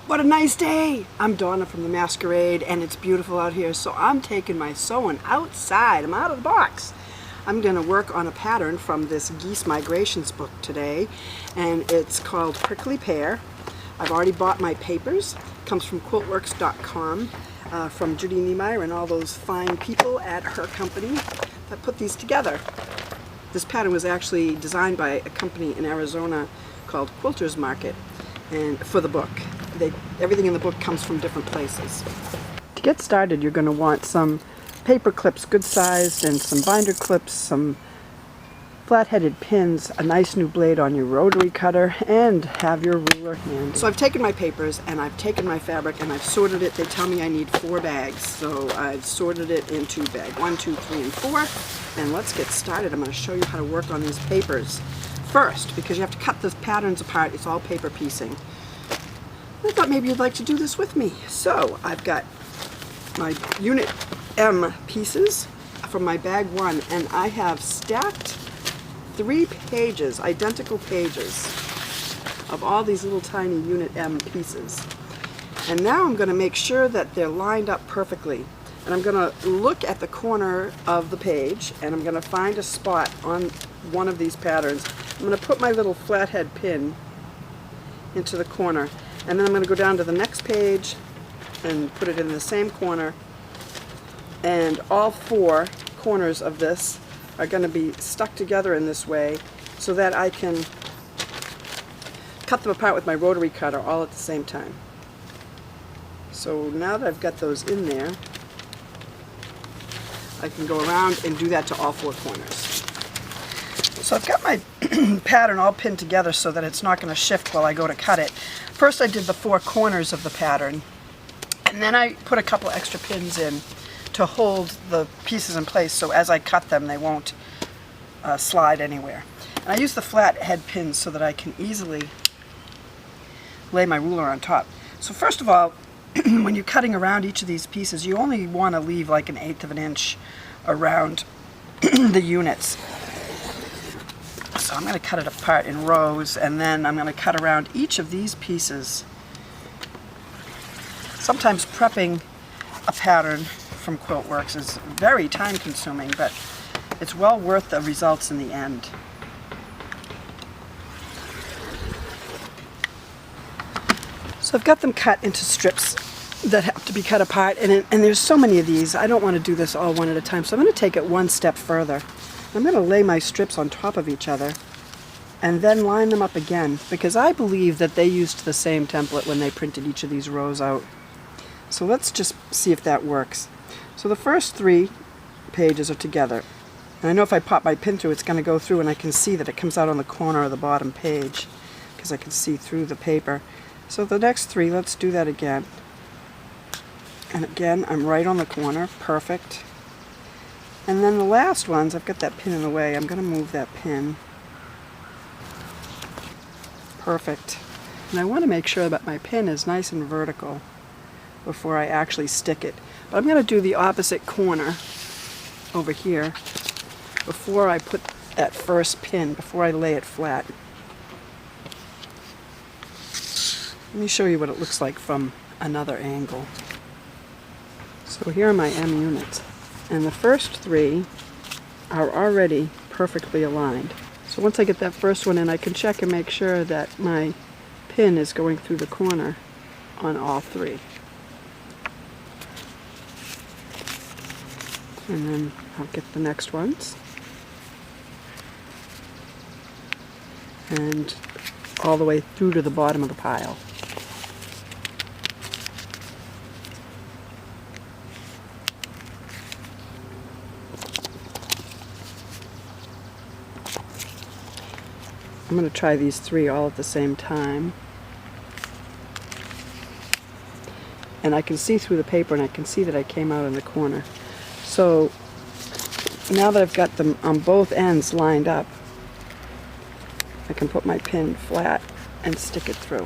What a nice day! I'm Donna from the Masquerade and it's beautiful out here, so I'm taking my sewing outside. I'm out of the box. I'm going to work on a pattern from this Geese Migrations book today, and it's called Prickly Pear. I've already bought my papers. It comes from Quiltworx.com, from Judy Niemeyer and all those fine people at her company that put these together. This pattern was actually designed by a company in Arizona called Quilter's Market, and for the book. Everything in the book comes from different places. To get started, you're going to want some paper clips, good sized, and some binder clips, some flat-headed pins, a nice new blade on your rotary cutter, and have your ruler handy. So I've taken my papers and I've taken my fabric and I've sorted it. They tell me I need 4 bags, so I've sorted it into bag 1, 2, 3, and 4. And let's get started. I'm going to show you how to work on these papers first, because you have to cut the patterns apart. It's all paper piecing. I thought maybe you'd like to do this with me. So I've got my Unit M pieces from my bag 1, and I have stacked 3 pages, identical pages, of all these little tiny Unit M pieces. And now I'm going to make sure that they're lined up perfectly. And I'm going to look at the corner of the page, and I'm going to find a spot on one of these patterns. I'm going to put my little flathead pin into the corner. And then I'm going to go down to the next page and put it in the same corner. And all 4 corners of this are going to be stuck together in this way so that I can cut them apart with my rotary cutter all at the same time. So now that I've got those in there, I can go around and do that to all 4 corners. So I've got my pattern all pinned together so that it's not going to shift while I go to cut it. First I did the 4 corners of the pattern, and then I put a couple extra pins in to hold the pieces in place so as I cut them they won't slide anywhere. And I use the flat head pins so that I can easily lay my ruler on top. So first of all, when you're cutting around each of these pieces, you only want to leave like 1/8 of an inch around the units. So I'm going to cut it apart in rows, and then I'm going to cut around each of these pieces. Sometimes prepping a pattern from Quiltworx is very time consuming, but it's well worth the results in the end. So I've got them cut into strips that have to be cut apart, and there's so many of these, I don't want to do this all one at a time, so I'm going to take it one step further. I'm going to lay my strips on top of each other and then line them up again, because I believe that they used the same template when they printed each of these rows out. So let's just see if that works. So the first 3 pages are together, and I know if I pop my pin through it's going to go through, and I can see that it comes out on the corner of the bottom page because I can see through the paper. So the next 3, let's do that again. And again, I'm right on the corner, perfect. And then the last ones, I've got that pin in the way, I'm going to move that pin. Perfect. And I want to make sure that my pin is nice and vertical before I actually stick it. But I'm going to do the opposite corner over here before I put that first pin, before I lay it flat. Let me show you what it looks like from another angle. So here are my M units. And the first 3 are already perfectly aligned. So once I get that first one in, I can check and make sure that my pin is going through the corner on all 3. And then I'll get the next ones. And all the way through to the bottom of the pile. I'm going to try these 3 all at the same time. And I can see through the paper, and I can see that I came out in the corner. So now that I've got them on both ends lined up, I can put my pin flat and stick it through.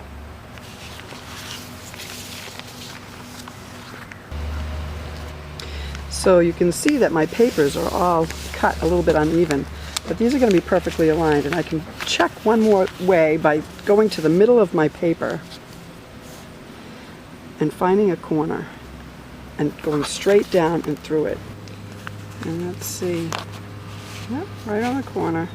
So you can see that my papers are all cut a little bit uneven. But these are going to be perfectly aligned, and I can check one more way by going to the middle of my paper and finding a corner and going straight down and through it. And let's see. Yep, right on the corner.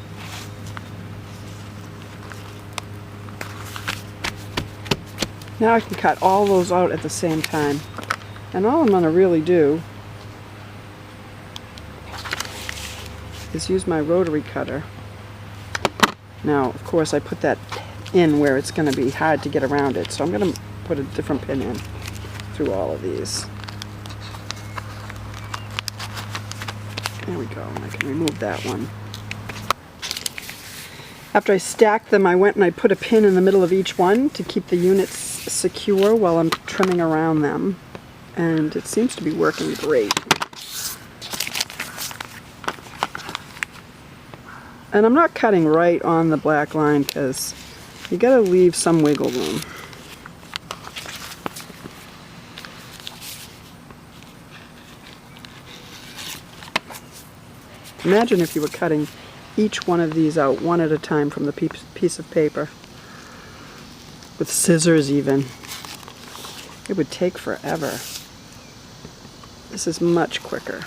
Now I can cut all those out at the same time. And all I'm going to really do is use my rotary cutter. Now, of course, I put that in where it's going to be hard to get around it. So I'm going to put a different pin in through all of these. There we go. I can remove that one. After I stacked them, I went and I put a pin in the middle of each one to keep the units secure while I'm trimming around them. And it seems to be working great. And I'm not cutting right on the black line because you got to leave some wiggle room. Imagine if you were cutting each one of these out one at a time from the piece of paper. With scissors even. It would take forever. This is much quicker.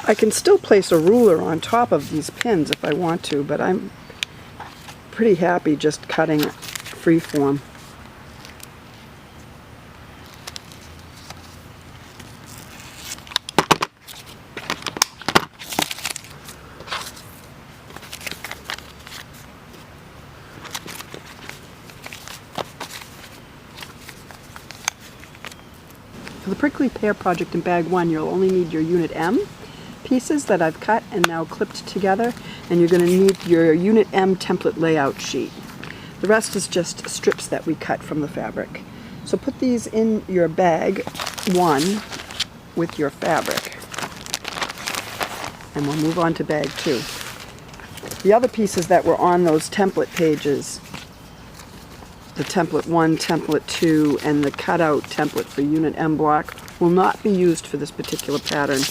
I can still place a ruler on top of these pins if I want to, but I'm pretty happy just cutting freeform. For the Prickly Pear project in bag 1, you'll only need your Unit M pieces that I've cut and now clipped together, and you're going to need your Unit M template layout sheet. The rest is just strips that we cut from the fabric. So put these in your bag 1 with your fabric, and we'll move on to bag 2. The other pieces that were on those template pages, the template 1, template 2, and the cutout template for Unit M block, will not be used for this particular pattern.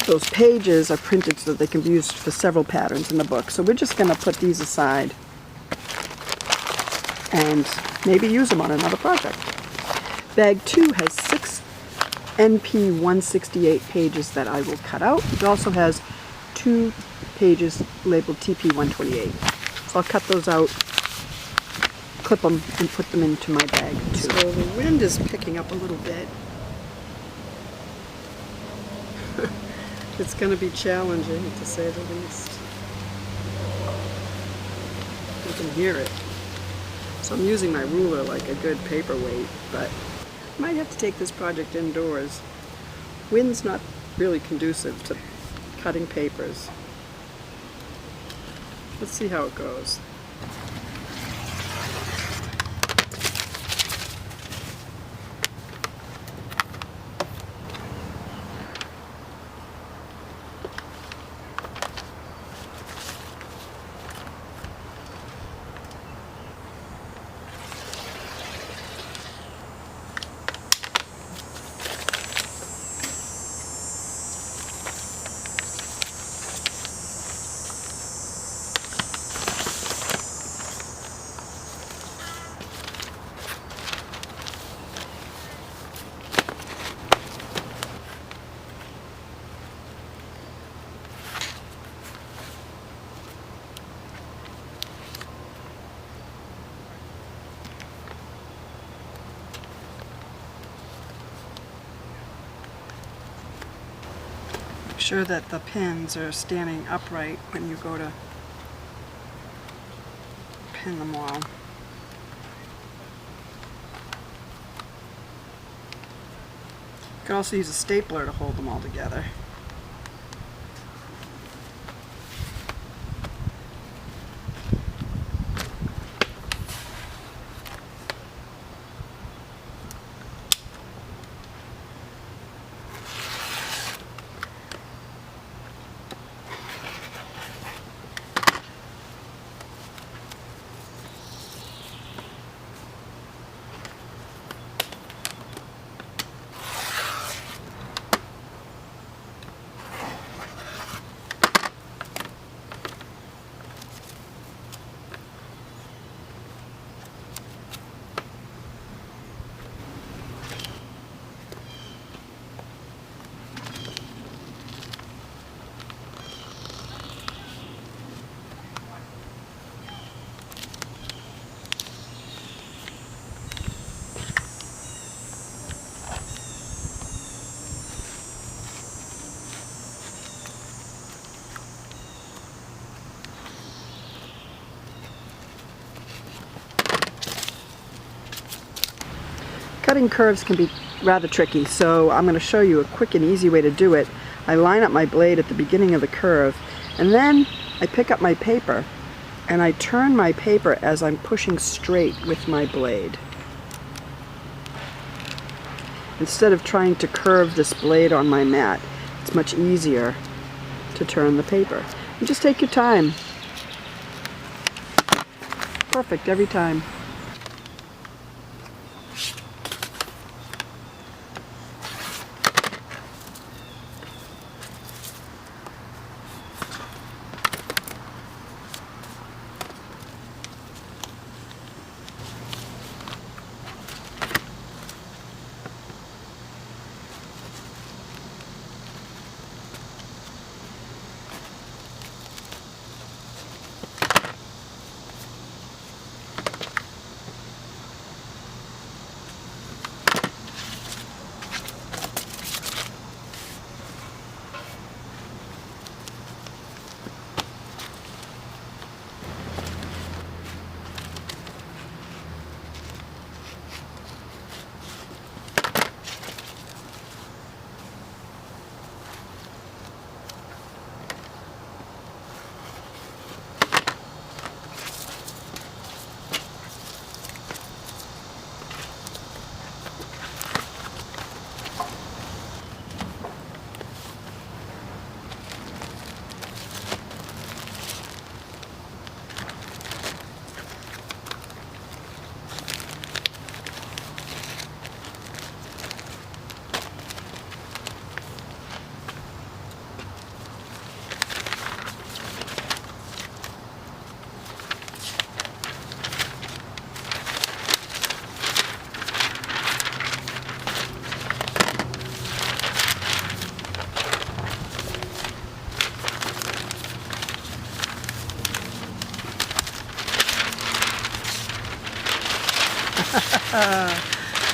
Those pages are printed so that they can be used for several patterns in the book. So we're just going to put these aside and maybe use them on another project. Bag 2 has 6 NP 168 pages that I will cut out. It also has 2 pages labeled TP 128. So I'll cut those out, clip them, and put them into my bag too. So the wind is picking up a little bit. It's going to be challenging, to say the least. You can hear it. So I'm using my ruler like a good paperweight, but I might have to take this project indoors. Wind's not really conducive to cutting papers. Let's see how it goes. Make sure that the pins are standing upright when you go to pin them all. You can also use a stapler to hold them all together. cutting curves can be rather tricky, so I'm going to show you a quick and easy way to do it. I line up my blade at the beginning of the curve, and then I pick up my paper and I turn my paper as I'm pushing straight with my blade. Instead of trying to curve this blade on my mat, it's much easier to turn the paper. And just take your time. Perfect every time.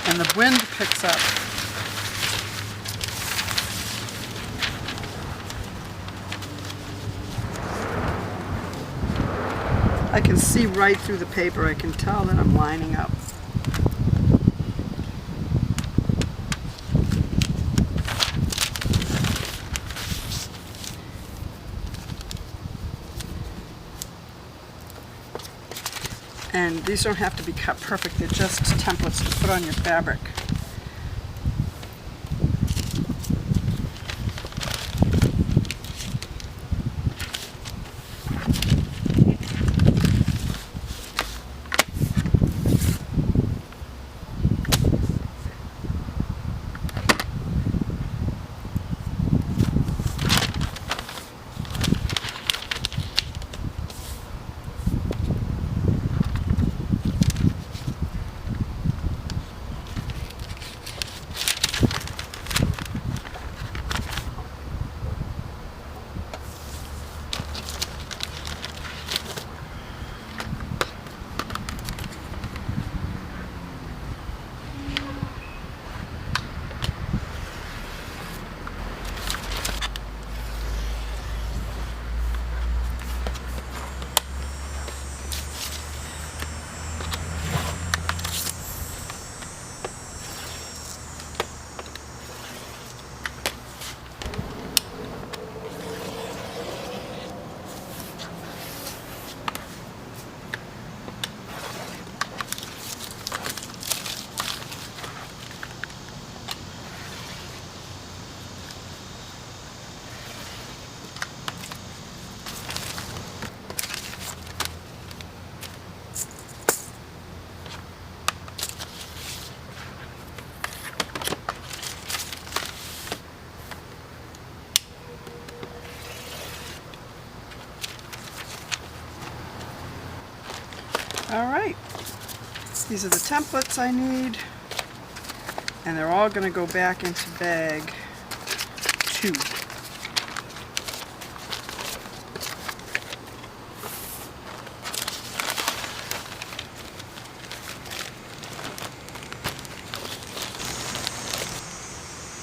And the wind picks up. I can see right through the paper. I can tell that I'm lining up. And these don't have to be cut perfect, they're just templates to put on your fabric. Alright, these are the templates I need, and they're all going to go back into bag 2.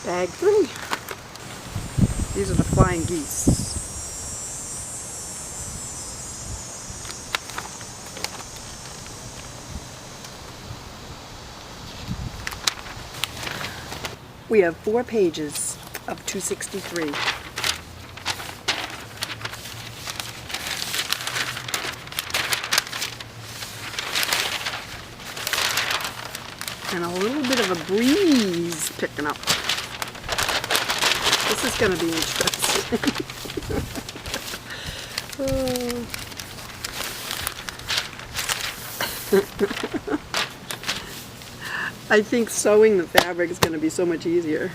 Bag 3. These are the Flying Geese. We have 4 pages of 263. And a little bit of a breeze picking up. This is going to be interesting. I think sewing the fabric is going to be so much easier.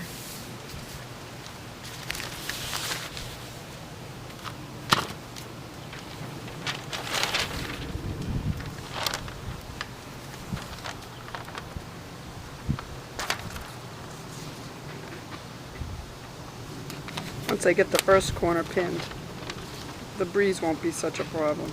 Once I get the first corner pinned, the breeze won't be such a problem.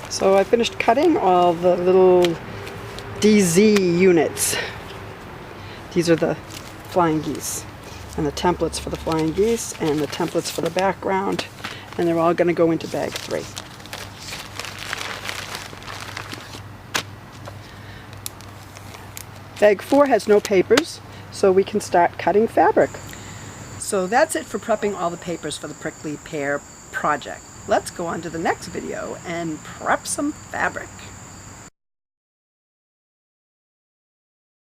So I finished cutting all the little DZ units. These are the Flying Geese, and the templates for the Flying Geese, and the templates for the background, and they're all going to go into bag 3. Bag 4 has no papers, so we can start cutting fabric. So that's it for prepping all the papers for the Prickly Pear project. Let's go on to the next video and prep some fabric.